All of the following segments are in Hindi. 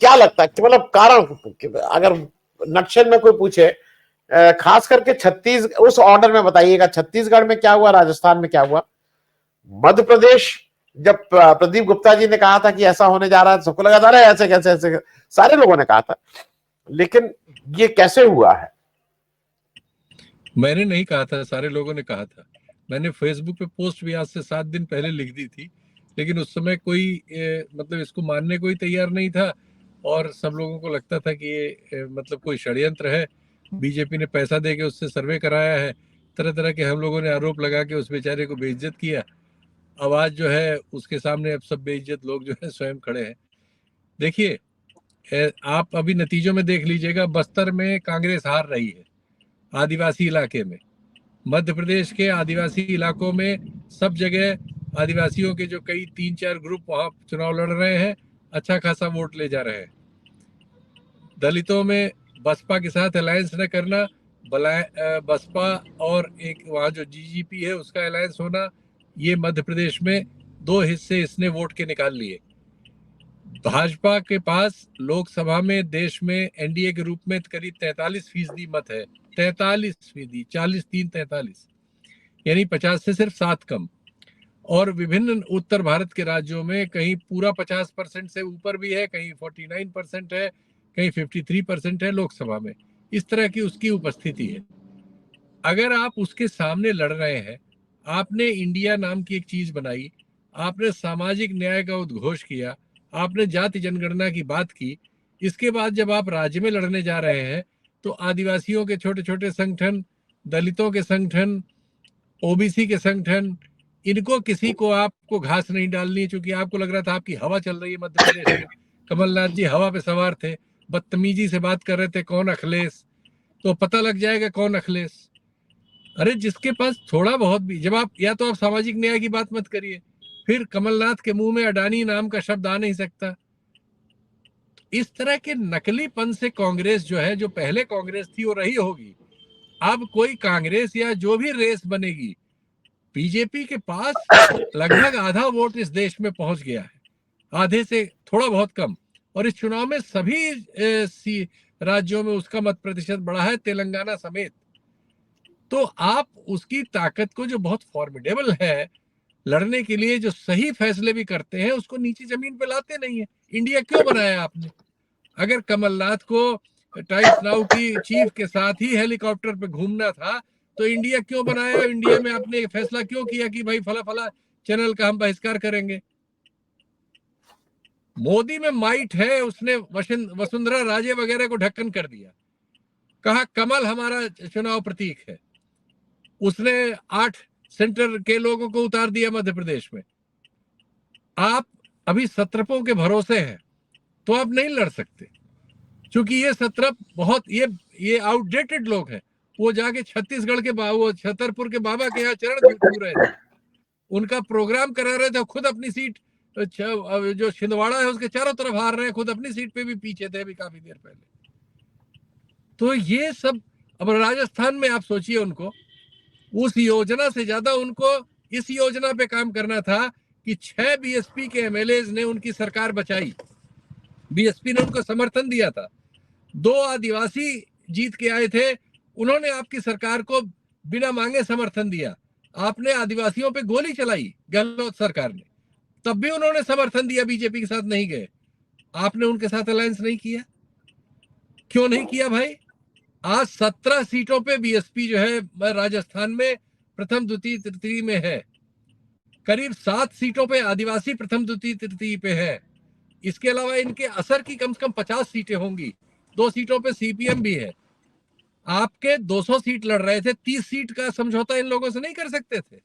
क्या लगता है कि मतलब कारण, अगर नक्शल में कोई पूछे, खास करके छत्तीस उस ऑर्डर में बताइएगा, छत्तीसगढ़ में क्या हुआ, राजस्थान में क्या हुआ, मध्य प्रदेश जब प्रदीप गुप्ता जी ने कहा था कि ऐसा होने जा रहा है, सबको लगा था रहा है ऐसे कैसे, ऐसे सारे लोगों ने कहा था, लेकिन ये कैसे हुआ है? मैंने नहीं कहा था, सारे लोगों ने कहा था। मैंने फेसबुक पे पोस्ट भी आज से 7 दिन पहले लिख दी थी, लेकिन उस समय कोई मतलब इसको मानने को ही तैयार नहीं था, और सब लोगों को लगता था कि ये मतलब कोई षड्यंत्र है, बीजेपी ने पैसा दे के उससे सर्वे कराया है, तरह तरह के हम लोगों ने आरोप लगा के उस बेचारे को बेइज्जत किया। आवाज जो है उसके सामने अब सब बेइज्जत लोग जो है स्वयं खड़े हैं। देखिए, आप अभी नतीजों में देख लीजिएगा, बस्तर में कांग्रेस हार रही है, आदिवासी इलाके में। मध्य प्रदेश के आदिवासी इलाकों में सब जगह आदिवासियों के जो कई 3-4 ग्रुप वहां चुनाव लड़ रहे हैं, अच्छा खासा वोट ले जा रहे हैं। दलितों में बसपा के साथ अलायंस न करना, बसपा और एक वहाँ जो जीजीपी है उसका अलायंस होना, ये मध्य प्रदेश में 2 हिस्से इसने वोट के निकाल लिए। भाजपा के पास लोकसभा में देश में एनडीए के रूप में करीब 43% मत है, 43%, 43-43, यानी 50 से सिर्फ 7 कम। और विभिन्न उत्तर भारत के राज्यों में कहीं पूरा 50% से ऊपर भी है, कहीं 49% है, कहीं 53% है लोकसभा में। इस तरह की उसकी उपस्थिति है। अगर आप उसके सामने लड़ रहे हैं, आपने इंडिया नाम की एक चीज बनाई, आपने सामाजिक न्याय का उद्घोष किया, आपने जाति जनगणना की बात की, इसके बाद जब आप राज्य में लड़ने जा रहे हैं तो आदिवासियों के छोटे छोटे संगठन, दलितों के संगठन, ओबीसी के संगठन, इनको किसी को आपको घास नहीं डालनी, क्योंकि आपको लग रहा था आपकी हवा चल रही है मध्य प्रदेश में। कमलनाथ जी हवा पे सवार थे, बदतमीजी से बात कर रहे थे, कौन अखिलेश, तो पता लग जाएगा कौन अखिलेश। अरे जिसके पास थोड़ा बहुत भी, जब आप या तो आप सामाजिक न्याय की बात मत करिए, फिर कमलनाथ के मुंह में अडानी नाम का शब्द आ नहीं सकता। इस तरह के नकलीपन से कांग्रेस जो है, जो पहले कांग्रेस थी वो रही होगी, अब कोई कांग्रेस या जो भी रेस बनेगी, बीजेपी के पास लगभग आधा वोट इस देश में पहुंच गया है, आधे से थोड़ा बहुत कम, और इस चुनाव में सभी राज्यों में उसका मत प्रतिशत बढ़ा है, तेलंगाना समेत। तो आप उसकी ताकत को, जो बहुत फॉर्मिडेबल है लड़ने के लिए, जो सही फैसले भी करते हैं, उसको नीचे जमीन पे लाते नहीं है। इंडिया क्यों बनाया आपने? अगर कमलनाथ को टाइम्स नाउ की चीफ के साथ ही हेलीकॉप्टर पे घूमना था तो इंडिया क्यों बनाया? इंडिया में आपने फैसला क्यों किया कि भाई फला फला चैनल का हम बहिष्कार करेंगे? मोदी में माइट है, उसने वसुंधरा राजे वगैरह को ढक्कन कर दिया, कहा कमल हमारा चुनाव प्रतीक है। उसने 8 सेंटर के लोगों को उतार दिया मध्य प्रदेश में। आप अभी सत्रपों के भरोसे हैं तो आप नहीं लड़ सकते, क्योंकि ये सत्रप बहुत ये आउटडेटेड लोग हैं। वो जाके छत्तीसगढ़ के वो छतरपुर के बाबा के यहाँ चरण छू रहे थे, उनका प्रोग्राम करा रहे थे, खुद अपनी सीट जो छिंदवाड़ा है उसके चारों तरफ हार रहे हैं, खुद अपनी सीट पे भी पीछे थे अभी काफी देर पहले। तो ये सब, अब राजस्थान में आप सोचिए, उनको उस योजना से ज्यादा उनको इस योजना पे काम करना था कि 6 बीएसपी के एमएलए ने उनकी सरकार बचाई, बीएसपी ने उनको समर्थन दिया था। 2 आदिवासी जीत के आए थे, उन्होंने आपकी सरकार को बिना मांगे समर्थन दिया। आपने आदिवासियों पे गोली चलाई गहलोत सरकार ने, तब भी उन्होंने समर्थन दिया, बीजेपी के साथ नहीं गए। आपने उनके साथ अलायंस नहीं किया, क्यों नहीं किया भाई? आज 17 सीटों पे बीएसपी जो है राजस्थान में प्रथम द्वितीय तृतीय में है, करीब 7 सीटों पे आदिवासी प्रथम द्वितीय तृतीय पे है। इसके अलावा इनके असर की कम से कम 50 सीटें होंगी, 2 सीटों पे सीपीएम भी है। आपके 200 सीट लड़ रहे थे, 30 सीट का समझौता इन लोगों से नहीं कर सकते थे?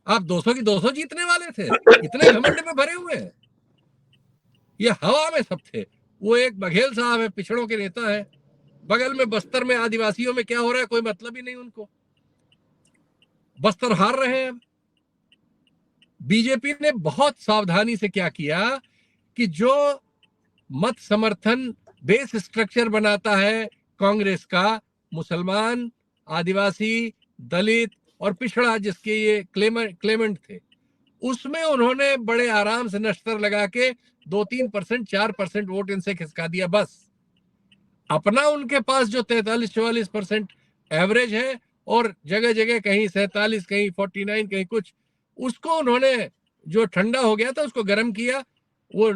आप 200 की 200 जीतने वाले थे, इतने घमंड में भरे हुए हैं। ये हवा में सब थे। वो एक बघेल साहब है, पिछड़ों के नेता है, बगल में बस्तर में आदिवासियों में क्या हो रहा है कोई मतलब ही नहीं उनको। बस्तर हार रहे हैं। बीजेपी ने बहुत सावधानी से क्या किया कि जो मत समर्थन बेस स्ट्रक्चर बनाता है कांग्रेस का, मुसलमान, आदिवासी, दलित और पिछड़ा, जिसके ये क्लेमेंट थे, उसमें उन्होंने बड़े आराम से नश्तर लगा के 2-3%, 4% वोट इनसे खिसका दिया बस। अपना उनके पास जो 43-44% एवरेज है और जगह जगह कहीं 47, कहीं 49, कहीं कुछ, उसको उन्होंने जो ठंडा हो गया था उसको गर्म किया। वो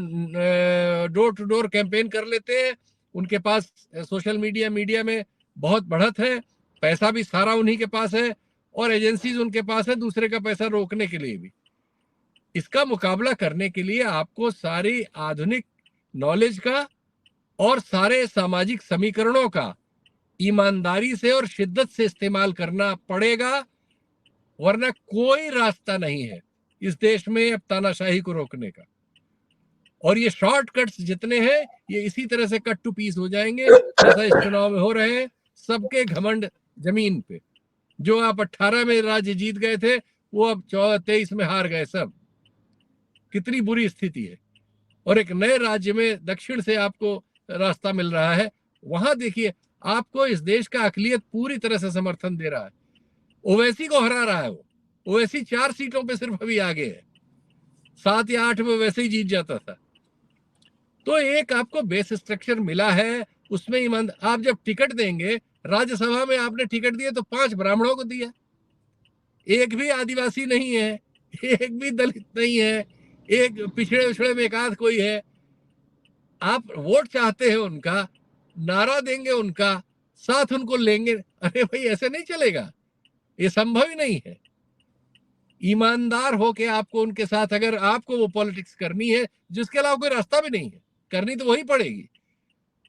डोर टू डोर कैंपेन कर लेते हैं, उनके पास सोशल मीडिया में बहुत बढ़त है, पैसा भी सारा उन्हीं के पास है और एजेंसीज उनके पास है दूसरे का पैसा रोकने के लिए भी। इसका मुकाबला करने के लिए आपको सारी आधुनिक नॉलेज का और सारे सामाजिक समीकरणों का ईमानदारी से और शिद्दत से इस्तेमाल करना पड़ेगा, वरना कोई रास्ता नहीं है इस देश में अब तानाशाही को रोकने का। और ये शॉर्टकट्स जितने हैं ये इसी तरह से कट टू पीस हो जाएंगे जैसा इस चुनाव में हो रहे हैं। सबके घमंड जमीन पे, जो आप 18 में राज्य जीत गए थे वो अब 23 में हार गए सब। कितनी बुरी स्थिति है। और एक नए राज्य में दक्षिण से आपको रास्ता मिल रहा है, वहां देखिए आपको इस देश का अकलियत पूरी तरह से समर्थन दे रहा है। ओवैसी को हरा रहा है वो। ओवैसी 4 सीटों पे सिर्फ अभी आगे है, 7 या 8 में वैसे ही जीत जाता था। तो एक आपको बेस स्ट्रक्चर मिला है, उसमें ईमान। आप जब टिकट देंगे, राज्यसभा में आपने टिकट दिए तो 5 ब्राह्मणों को दिया, एक भी आदिवासी नहीं है, एक भी दलित नहीं है, एक पिछड़े उछड़े में एक आध कोई है। आप वोट चाहते हैं उनका, नारा देंगे उनका, साथ उनको लेंगे। अरे भाई ऐसे नहीं चलेगा, ये संभव ही नहीं है। ईमानदार होके आपको उनके साथ, अगर आपको वो पॉलिटिक्स करनी है जिसके अलावा कोई रास्ता भी नहीं है, करनी तो वही पड़ेगी।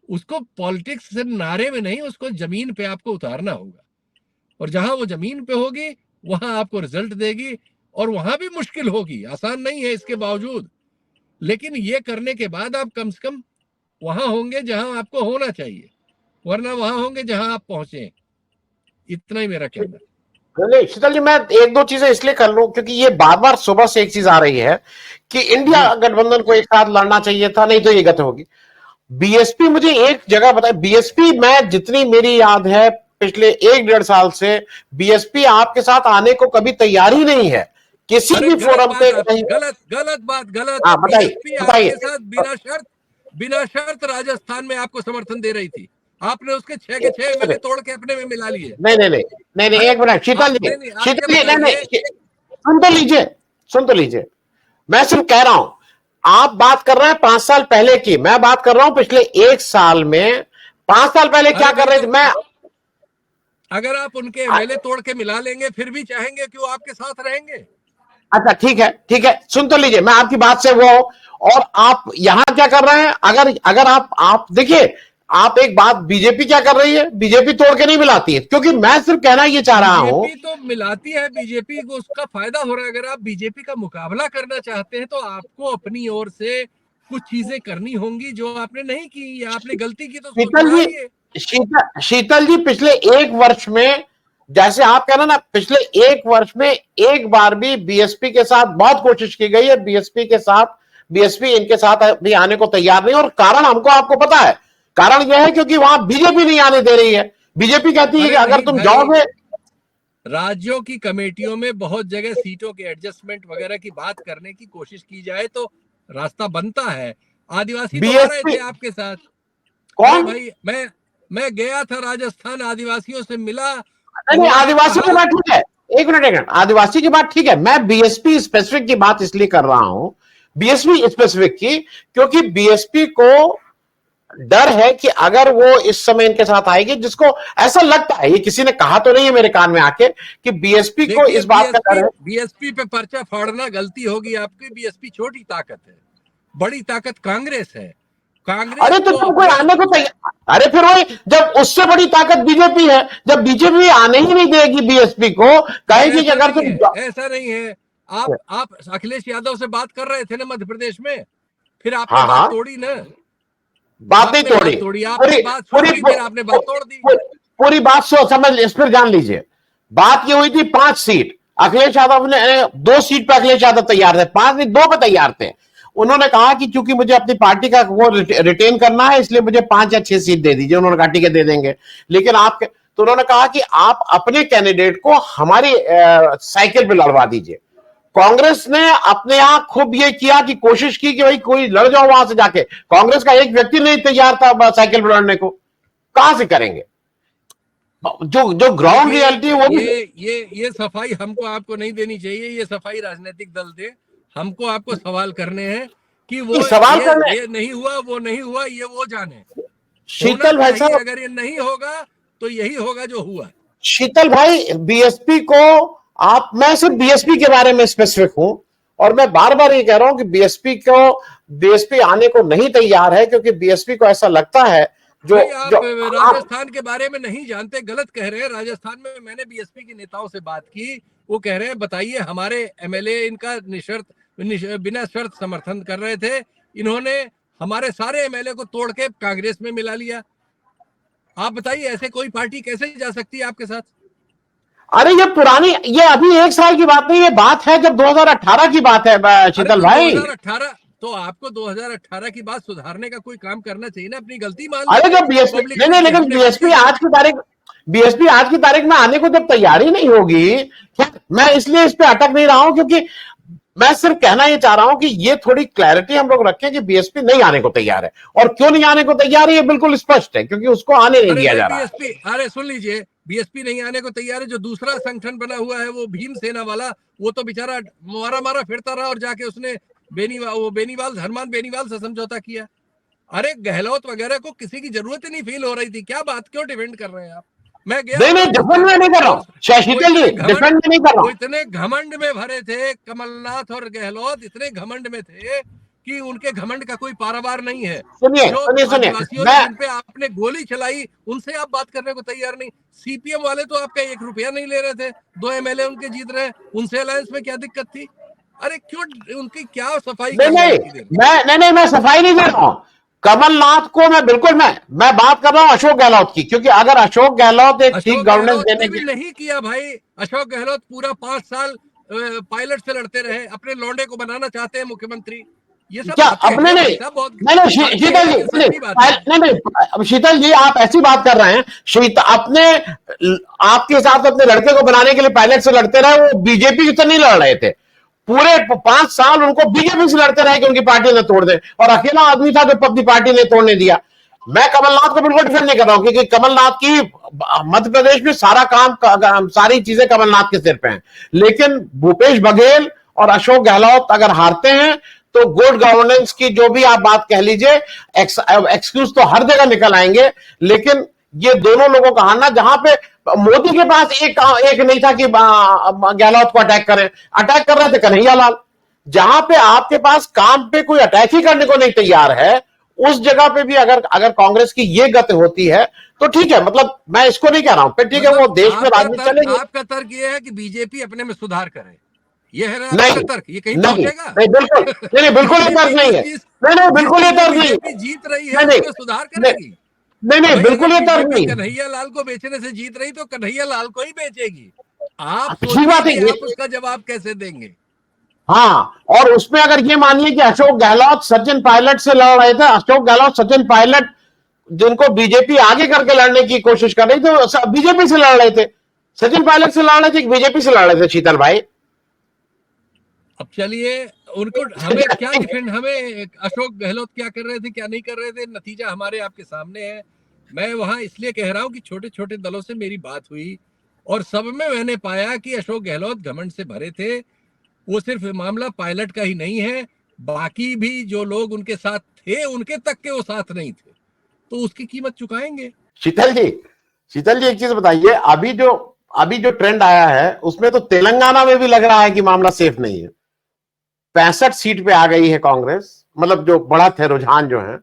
उसको पॉलिटिक्स से नारे में नहीं, उसको जमीन पे आपको उतारना होगा। और जहां वो जमीन पे होगी वहां आपको रिजल्ट देगी। और वहां भी मुश्किल होगी, आसान नहीं है इसके बावजूद। लेकिन ये करने के बाद आप कम से कम वहां होंगे जहां आपको होना चाहिए, वरना वहां होंगे जहां आप पहुंचे। इतना ही मेरा कहना है। नहीं शीतल जी, मैं 1-2 चीजें इसलिए कर लूं क्योंकि ये बार बार सुबह से एक चीज आ रही है कि इंडिया गठबंधन को एक साथ लड़ना चाहिए था, नहीं तो ये गत होगी। बीएसपी, मुझे एक जगह बताए, बीएसपी, मैं जितनी मेरी याद है पिछले 1-1.5 साल से बीएसपी आपके साथ आने को कभी तैयार ही नहीं है किसी भी फोरम पे। गलत बात। हाँ बताइए, बीएसपी आपके साथ बिना शर्त राजस्थान में आपको समर्थन दे रही थी। आपने उसके 6 के 6 एमएलए तोड़ के अपने में मिला लिए। नहीं, एक मिनट शीतल जी, नहीं, सुन तो लीजिए। मैं सिर्फ कह रहा हूं, आप बात कर रहे हैं 5 साल पहले की, मैं बात कर रहा हूं पिछले 1 साल में। 5 साल पहले क्या कर रहे थे? मैं, अगर आप उनके एमएलए तोड़ के मिला लेंगे फिर भी चाहेंगे कि वो आपके साथ रहेंगे। अच्छा ठीक है, सुन तो लीजिए, मैं आपकी बात से वो, और आप यहां क्या कर रहे हैं? अगर आप देखिए, आप एक बात, बीजेपी क्या कर रही है? बीजेपी तोड़ के नहीं मिलाती है, क्योंकि मैं सिर्फ कहना ये चाह रहा हूं, बीजेपी तो मिलाती है, बीजेपी को उसका फायदा हो रहा है। अगर आप बीजेपी का मुकाबला करना चाहते हैं तो आपको अपनी ओर से कुछ चीजें करनी होंगी जो आपने नहीं की, या आपने गलती की तो शीतल जी, पिछले 1 वर्ष में, जैसे आप कह रहे ना, पिछले 1 वर्ष में एक बार भी बीएसपी के साथ बहुत कोशिश की गई है, बीएसपी इनके साथ भी आने को तैयार नहीं। और कारण हमको, आपको पता है कारण यह है क्योंकि वहां बीजेपी नहीं आने दे रही है। बीजेपी कहती है कि अगर तुम जाओगे, राज्यों की कमेटियों में बहुत जगह सीटों के एडजस्टमेंट वगैरह की बात करने की कोशिश की जाए तो रास्ता बनता है। आदिवासी तो आ रहे थे आपके साथ। कौन भाई, मैं गया था राजस्थान, आदिवासियों से मिला। नहीं, आदिवासी की बात ठीक है, एक मिनट, आदिवासी की बात ठीक है। मैं बीएसपी स्पेसिफिक की बात इसलिए कर रहा हूं, बीएसपी स्पेसिफिक की, क्योंकि बीएसपी को डर है कि अगर वो इस समय इनके साथ आएगी, जिसको ऐसा लगता है, ये किसी ने कहा तो नहीं है मेरे कान में आके, कि बीएसपी को इस बात का डर है। बीएसपी पे पर्चा फाड़ना गलती होगी आपकी। बीएसपी छोटी ताकत है, बड़ी ताकत कांग्रेस है। अरे तो तुम कोई आने को तैयार, अरे फिर वही, जब उससे बड़ी ताकत बीजेपी है, जब बीजेपी आने ही नहीं देगी बीएसपी को, कहेगी कि अगर तुम, ऐसा नहीं है। आप अखिलेश यादव से बात कर रहे थे ना मध्य प्रदेश में, फिर आपने बात तोड़ी ना। बात नहीं तोड़ी, आपने बात छोड़ी, फिर आपने बात तोड़ दी। पूरी बात समझ, इस पर जान लीजिए। बात ये हुई थी 5 सीट, अखिलेश यादव ने 2 सीट पे अखिलेश यादव तैयार थे, 5 नहीं 2 पे तैयार थे। उन्होंने कहा कि क्योंकि मुझे अपनी पार्टी का वो रिटेन करना है, इसलिए मुझे 5 या 6 सीट दे दीजिए। उन्होंने कहा ठीक है दे देंगे, लेकिन आप, तो उन्होंने कहा कि आप अपने कैंडिडेट को हमारी साइकिल पे लड़वा दीजिए। कांग्रेस ने अपने आप खूब ये किया कि कोशिश की कि भाई कोई लड़ जाओ वहां से जाके, कांग्रेस का एक व्यक्ति नहीं तैयार था साइकिल पर लड़ने को, कहां से करेंगे? जो जो ग्राउंड रियलिटी वो भी ये सफाई हमको आपको नहीं देनी चाहिए, ये सफाई राजनीतिक दल दे। हमको आपको सवाल करने हैं कि वो सवाल करने ये नहीं हुआ, वो नहीं हुआ, ये वो जाने। शीतल भाई साहब, अगर ये नहीं होगा तो यही होगा जो हुआ। शीतल भाई, बीएसपी को आप, मैं सिर्फ बीएसपी के बारे में स्पेसिफिक हूं, और मैं बार बार ये कह रहा हूं कि बीएसपी आने को नहीं तैयार है, क्योंकि बीएसपी को ऐसा लगता है जो आप राजस्थान के बारे में नहीं जानते, गलत कह रहे हैं। राजस्थान में मैंने बीएसपी के नेताओं से बात की, वो कह रहे हैं बताइए हमारे एमएलए इनका बिना शर्त समर्थन कर रहे थे, इन्होंने हमारे सारे एमएलए को तोड़ के कांग्रेस में मिला लिया। आप बताइए ऐसे कोई पार्टी कैसे जा सकती है आपके साथ? अरे ये पुरानी, ये अभी एक साल की बात नहीं, ये बात है जब 2018 की बात है शीतल भाई। 2018 तो आपको 2018 की बात सुधारने का कोई काम करना चाहिए ना, अपनी गलती मान। अरे जब बीएसपी नहीं, लेकिन बीएसपी आज की तारीख में आने को जब तैयारी नहीं होगी, मैं इसलिए इस पे अटक नहीं रहा हूं, क्योंकि मैं सिर्फ कहना ये चाह रहा हूं कि ये थोड़ी क्लैरिटी हम लोग रखें कि बीएसपी नहीं आने को तैयार है, और क्यों नहीं आने को तैयार है ये बिल्कुल स्पष्ट है, क्योंकि उसको आने नहीं दिया जा रहा है। अरे सुन लीजिए, बीएसपी नहीं आने को तैयार है, जो दूसरा संगठन बना हुआ है वो भीम सेना वाला, वो तो बेचारा मारा फिरता रहा और जाके उसने हनुमान बेनीवाल से समझौता किया। अरे गहलोत वगैरह को किसी की जरूरत ही नहीं फील हो रही थी, क्या बात क्यों डिफेंड कर रहे हैं आप? मैं गया नहीं डिफेंड में नहीं कर रहा हूं शीतल जी, डिफेंड में नहीं कर रहा हूं। इतने घमंड में भरे थे कमलनाथ और गहलोत, इतने घमंड में थे कि उनके घमंड का कोई पारावार नहीं है। सुनिए, जिन पे आपने गोली चलाई उनसे आप बात करने को तैयार नहीं। सीपीएम वाले तो आपका 1 रुपया नहीं ले रहे थे, 2 एमएलए उनके जीत रहे, उनसे अलायंस में क्या दिक्कत थी? अरे क्यों, उनकी क्या सफाई? नहीं, मैं सफाई नहीं दे रहा हूं कमलनाथ को, मैं बिल्कुल मैं बात कर रहा हूं अशोक गहलोत की, क्योंकि अगर अशोक गहलोत एक ठीक गवर्नेंस देने की नहीं किया भाई, अशोक गहलोत पूरा 5 साल पायलट से लड़ते रहे, अपने लौंडे को बनाना चाहते हैं मुख्यमंत्री। ये सब क्या अपने नहीं शीतल जी आप ऐसी बात कर रहे हैं, अपने आपके हिसाब से अपने लड़के को बनाने के लिए पायलट से लड़ते रहे, वो बीजेपी से नहीं लड़ रहे थे, पूरे 5 साल उनको बीजेपी से लड़ते रहे कि उनकी पार्टी ने तोड़ दे, और अकेला आदमी था जो अपनी पार्टी ने तोड़ने दिया। मैं कमलनाथ को बिल्कुल डिफेंड नहीं कर रहा हूं, क्योंकि कमलनाथ की मध्य प्रदेश में सारा काम, सारी चीजें कमलनाथ के सिर पे हैं, लेकिन भूपेश बघेल और अशोक गहलोत अगर हारते हैं तो गुड गवर्नेंस की जो भी आप बात कह लीजिए, एक्सक्यूज तो हर जगह निकल आएंगे, लेकिन ये दोनों लोगों का हारना, जहां पे मोदी के पास एक नहीं था कि गहलोत को अटैक कर रहे थे कन्हैया लाल, जहां पे आपके पास काम पे कोई अटैक ही करने को नहीं तैयार है, उस जगह पे भी अगर कांग्रेस की ये गति होती है तो ठीक है, मतलब मैं इसको नहीं कह रहा हूं, ठीक है वो देश में राजनीति चलेगी। आपका तर्क ये है कि बीजेपी अपने में सुधार करे, ये है ना तर्क? ये कहीं पहुंचेगा? नहीं बिल्कुल ये तर्क नहीं है, नहीं बिल्कुल ये तर्क नहीं है, जीत रही है उसमें सुधार करेगी। नहीं बिल्कुल ये तर्क नहीं। कन्हैया लाल को बेचने से जीत रही तो कन्हैया लाल को ही बेचेगी। आप सोचिए आप उसका जवाब कैसे देंगे? हाँ, और उसमें अगर ये मानिए कि अशोक गहलोत सचिन पायलट से लड़ रहे थे, अशोक गहलोत सचिन पायलट जिनको बीजेपी आगे करके लड़ने की कोशिश कर रही थी, बीजेपी से लड़ रहे थे, सचिन पायलट से लड़ रहे थे, बीजेपी से लड़ रहे थे शीतल भाई। अब चलिए उनको हमें क्या डिफेंड, हमें अशोक गहलोत क्या कर रहे थे क्या नहीं कर रहे थे, नतीजा हमारे आपके सामने है। मैं वहां इसलिए कह रहा हूं कि छोटे छोटे दलों से मेरी बात हुई और सब में मैंने पाया कि अशोक गहलोत घमंड से भरे थे। वो सिर्फ मामला पायलट का ही नहीं है, बाकी भी जो लोग उनके साथ थे उनके तक के वो साथ नहीं थे, तो उसकी कीमत चुकाएंगे। शीतल जी एक चीज बताइए, अभी जो ट्रेंड आया है उसमें तो तेलंगाना में भी लग रहा है कि मामला सेफ नहीं है। 65 सीट पे आ गई है कांग्रेस, मतलब जो बढ़त है, रुझान जो है,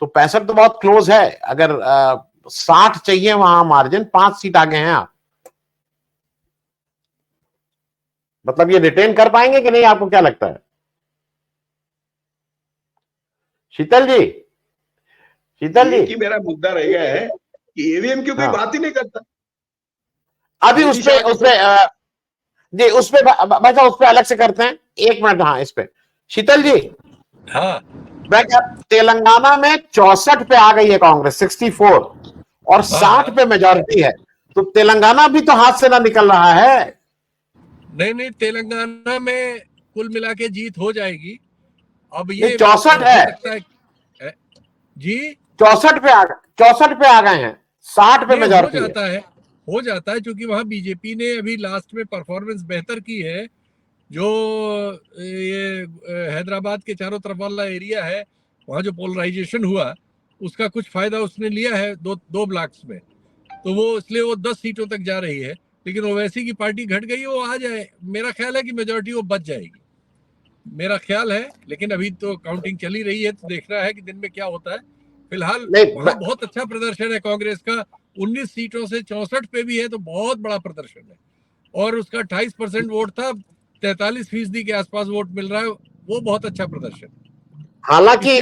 तो 65 तो बहुत क्लोज है। अगर 60 चाहिए वहां मार्जिन, 5 सीट आगे हैं आप, मतलब ये रिटेन कर पाएंगे कि नहीं, आपको क्या लगता है शीतल जी? कि मेरा मुद्दा रह गया है कि ईवीएम की कोई बात ही नहीं करता। अभी उस पे अलग से करते हैं, 1 मिनट। हाँ, इस पे शीतल जी, हाँ, तेलंगाना में 64 पे आ गई है कांग्रेस, 64, और 60 पे मेजॉरिटी है, तो तेलंगाना भी तो हाथ से ना निकल रहा है। नहीं, तेलंगाना में कुल मिला के जीत हो जाएगी। अब ये 64 है, सकता है जी, 64 पे आ गए हैं, 60 पे मेजॉरिटी हो जाता है क्योंकि वहां बीजेपी ने अभी लास्ट में परफॉर्मेंस बेहतर की है। जो ये हैदराबाद के चारों तरफ वाला एरिया है, वहां जो पोलराइजेशन हुआ उसका कुछ फायदा उसने लिया है दो ब्लॉक्स में, तो वो इसलिए वो 10 सीटों तक जा रही है। लेकिन ओवैसी की पार्टी घट गई, वो आ जाए, मेरा ख्याल है कि मेजॉरिटी वो बच जाएगी, मेरा ख्याल है। लेकिन अभी तो काउंटिंग चली रही है, तो देखना है कि दिन में क्या होता है। फिलहाल वहां बहुत अच्छा प्रदर्शन है कांग्रेस का, 19 सीटों से 64 पे भी है, तो बहुत बड़ा प्रदर्शन है। और उसका 28% वोट था, 43% के आसपास वोट मिल रहा है, वो बहुत अच्छा प्रदर्शन। हालांकि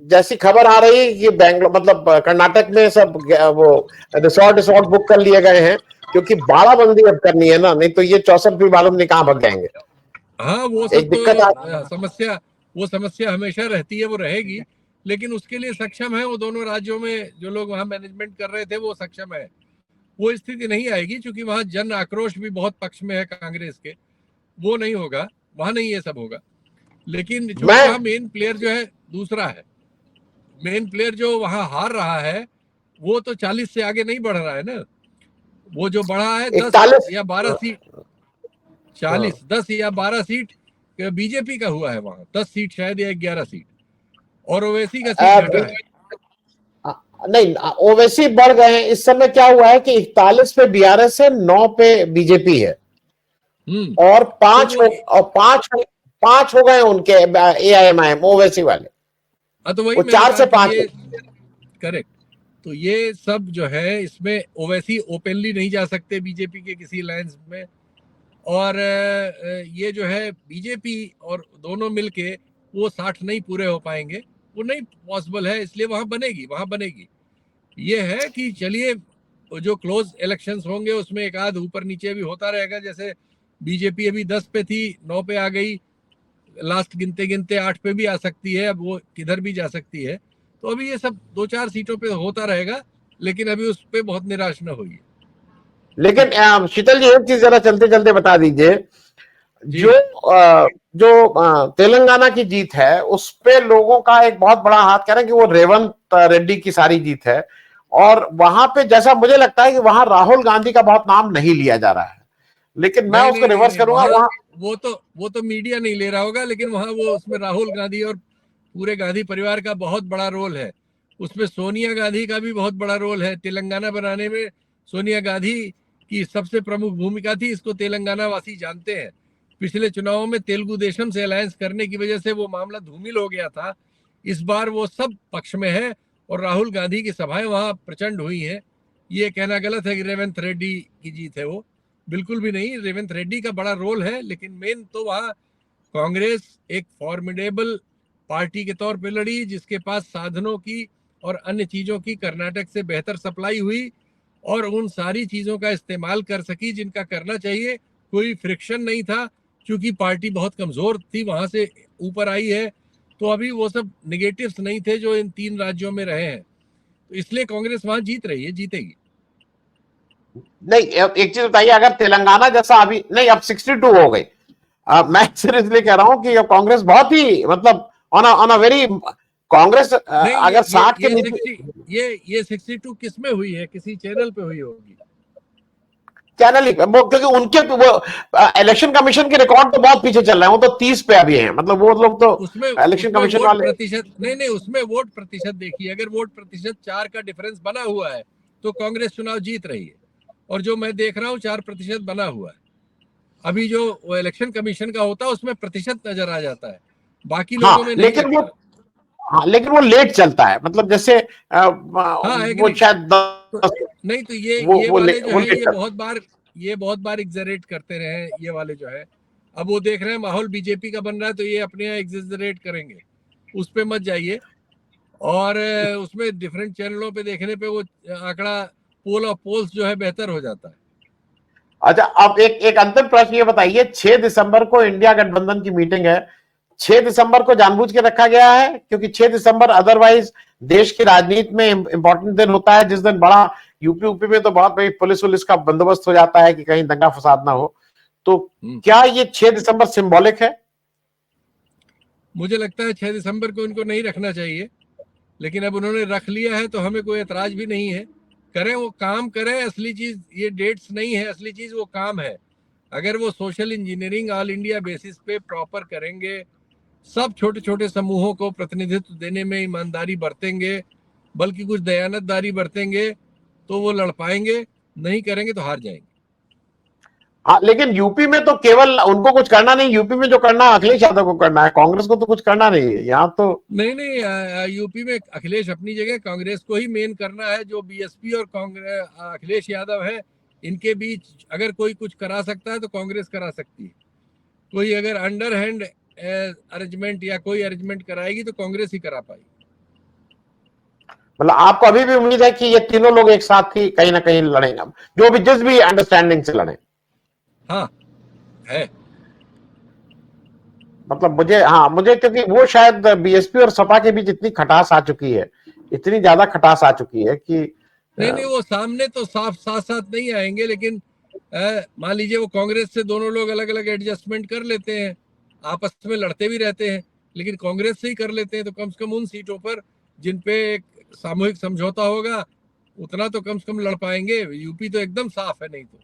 जैसी खबर आ रही है कि बैंगलोर मतलब कर्नाटक में सब वो रिसोर्ट बुक कर लिए गए हैं, क्योंकि बाड़ाबंदी अब करनी है ना, नहीं तो ये 64 भी मालूम नहीं कहां भाग जाएंगे। हाँ, वो सब तो समस्या हमेशा रहती है, वो रहेगी, लेकिन उसके लिए सक्षम है वो दोनों राज्यों में जो लोग वहां मैनेजमेंट कर रहे थे, वो सक्षम है। वो स्थिति नहीं आएगी क्योंकि वहां जन आक्रोश भी बहुत पक्ष में है कांग्रेस के, वो नहीं होगा, वहां नहीं ये सब होगा। लेकिन जो वहां मेन प्लेयर जो है दूसरा है, मेन प्लेयर जो वहां हार रहा है वो तो 40 से आगे नहीं बढ़ रहा है ना, वो जो बढ़ा है 10 या 12 सीट, 10 या 12 सीट बीजेपी का हुआ है वहां, 10 सीट शायद या 11 सीट, और ओवैसी का सीट घटा है। नहीं, ओवैसी बढ़ गए हैं। इस समय क्या हुआ है कि 41 पे बीआरएस है, 9 पे बीजेपी है, और 5 हो गए उनके एआईएमआईएम ओवैसी वाले, तो वही 4 से 5 करेक्ट। तो ये सब जो है, इसमें ओवैसी ओपनली नहीं जा सकते बीजेपी के किसी अलायंस में, और ये जो है बीजेपी और दोनों मिलके वो 60 नहीं पूरे हो पाएंगे, वो नहीं पॉसिबल है, इसलिए वहां बनेगी। ये है कि चलिए, जो क्लोज इलेक्शंस होंगे उसमें एक आध ऊपर नीचे भी होता रहेगा, जैसे बीजेपी अभी 10 पे थी, 9 पे आ गई, लास्ट गिनते 8 पे भी आ सकती है, अब वो किधर भी जा सकती है। तो अभी ये सब 2-4 सीटों पे होता रहेगा, लेकिन अभी उस पे बहुत निराश न होइए। लेकिन शीतल जी, एक चीज जरा चलते चलते बता दीजिए, जो तेलंगाना की जीत है उस पे लोगों का एक बहुत बड़ा हाथ कह रहे हैं कि वो रेवंत रेड्डी की सारी जीत है, और वहां पे जैसा मुझे लगता है कि वहां राहुल गांधी का बहुत नाम नहीं लिया जा रहा है, लेकिन मैं उसको रिवर्स करूंगा। वहां वो तो मीडिया नहीं ले रहा होगा, लेकिन वहां वो उसमें राहुल गांधी और पूरे गांधी परिवार का बहुत बड़ा रोल है, उसमें सोनिया गांधी का भी बहुत बड़ा रोल है। तेलंगाना बनाने में सोनिया गांधी की सबसे प्रमुख भूमिका थी, इसको तेलंगाना वासी जानते हैं। पिछले चुनावों में तेलुगु देशम से अलायंस करने की वजह से वो मामला धूमिल हो गया था, इस बार वो सब पक्ष में है, और राहुल गांधी की सभाएं वहां प्रचंड हुई हैं। ये कहना गलत है कि रेवंत रेड्डी की जीत है, वो बिल्कुल भी नहीं, रेवंत रेड्डी का बड़ा रोल है, लेकिन मेन तो वहां कांग्रेस एक फॉर्मिडेबल पार्टी के तौर पे लड़ी, जिसके पास साधनों की और अन्य चीजों की कर्नाटक से बेहतर सप्लाई हुई, और उन सारी चीजों का इस्तेमाल कर सकी जिनका करना चाहिए। कोई फ्रिक्शन नहीं था, क्योंकि पार्टी बहुत कमजोर थी, वहां से ऊपर आई है, तो अभी वो सब नेगेटिव्स नहीं थे जो इन 3 राज्यों में रहे हैं, तो इसलिए कांग्रेस वहां जीत रही है, जीतेगी। नहीं, एक चीज बताइए, अगर तेलंगाना जैसा अभी नहीं, अब 62 हो गई, मैं सिर्फ इसलिए कह रहा हूं कि कांग्रेस बहुत ही मतलब ऑन अ वेरी, कांग्रेस अगर 60 के नीचे, ये 62 किस में हुई है? किसी चैनल पे हुई होगी, चैनल, क्योंकि उनके वो इलेक्शन कमीशन के रिकॉर्ड तो बहुत पीछे चल रहे हैं, वो तो 30 पे अभी हैं, मतलब वो लोग तो इलेक्शन कमीशन वाले प्रतिशत नहीं, उसमें वोट प्रतिशत देखिए, अगर वोट प्रतिशत 4 का डिफरेंस बना हुआ है तो कांग्रेस चुनाव जीत रही है, और जो मैं देख रहा हूँ 4% बना हुआ है। अभी जो इलेक्शन कमीशन का होता है उसमें प्रतिशत नजर आ जाता है, बाकी लोगों में नहीं। लेकिन वो लेट चलता है, मतलब जैसे वो शायद नहीं, तो ये वाले जो है ये बहुत बार एग्जरेट करते रहे, ये वाले जो है, अब वो देख रहे हैं माहौल बीजेपी का बन रहा है, तो ये अपने यहाँ एग्जरेट करेंगे, उस पे मत जाइए। और उसमें डिफरेंट चैनलों पे देखने पे वो आंकड़ा पोल ऑफ पोल्स जो है बेहतर हो जाता है। अच्छा, अब एक अंतिम प्रश्न ये बताइए, 6 दिसंबर को इंडिया गठबंधन की मीटिंग है, 6 दिसंबर को जानबूझ के रखा गया है क्योंकि 6 दिसंबर अदरवाइज देश की राजनीति में इंपॉर्टेंट दिन होता है, जिस दिन बड़ा यूपी में तो बहुत बड़ी पुलिस का बंदोबस्त हो जाता है कि कहीं दंगा फसाद ना हो। तो क्या ये 6 दिसंबर सिंबॉलिक है? मुझे लगता है 6 दिसंबर को इनको नहीं रखना चाहिए, लेकिन अब उन्होंने रख लिया है तो हमें कोई एतराज भी नहीं है। करें, वो काम करें। असली चीज ये डेट्स नहीं है, असली चीज वो काम है। अगर वो social engineering all India basis पे प्रॉपर करेंगे, सब छोटे छोटे समूहों को प्रतिनिधित्व देने में ईमानदारी बरतेंगे, बल्कि कुछ दयानतदारी बरतेंगे, तो वो लड़ पाएंगे। नहीं करेंगे तो हार जाएंगे। हाँ, लेकिन यूपी में तो केवल उनको कुछ करना नहीं, यूपी में जो करना है अखिलेश यादव को करना है, कांग्रेस को तो कुछ करना नहीं है यहाँ तो। नहीं, यूपी में अखिलेश अपनी जगह, कांग्रेस को ही मेन करना है। जो बीएसपी और कांग्रेस अखिलेश यादव है, इनके बीच अगर कोई कुछ करा सकता है तो कांग्रेस करा सकती है। कोई अगर अंडर हैंड अरेंजमेंट या कोई अरेंजमेंट कराएगी तो कांग्रेस ही करा पाएगी। मतलब आपको अभी भी उम्मीद है कि ये तीनों लोग एक साथ ही कहीं ना कहीं लड़ेंगे, जो भी जिस भी अंडरस्टैंडिंग से लड़े? हाँ है। मतलब मुझे क्योंकि वो शायद बीएसपी और सपा के बीच इतनी खटास आ चुकी है, इतनी ज्यादा खटास आ चुकी है कि नहीं, वो सामने तो साथ साथ नहीं आएंगे, लेकिन मान लीजिए वो कांग्रेस से दोनों लोग अलग अलग एडजस्टमेंट कर लेते हैं, आपस में लड़ते भी रहते हैं, लेकिन कांग्रेस से ही कर लेते हैं, तो कम से कम उन सीटों पर जिन पे एक सामूहिक समझौता होगा, उतना तो कम से कम लड़ पाएंगे। यूपी तो एकदम साफ है, नहीं तो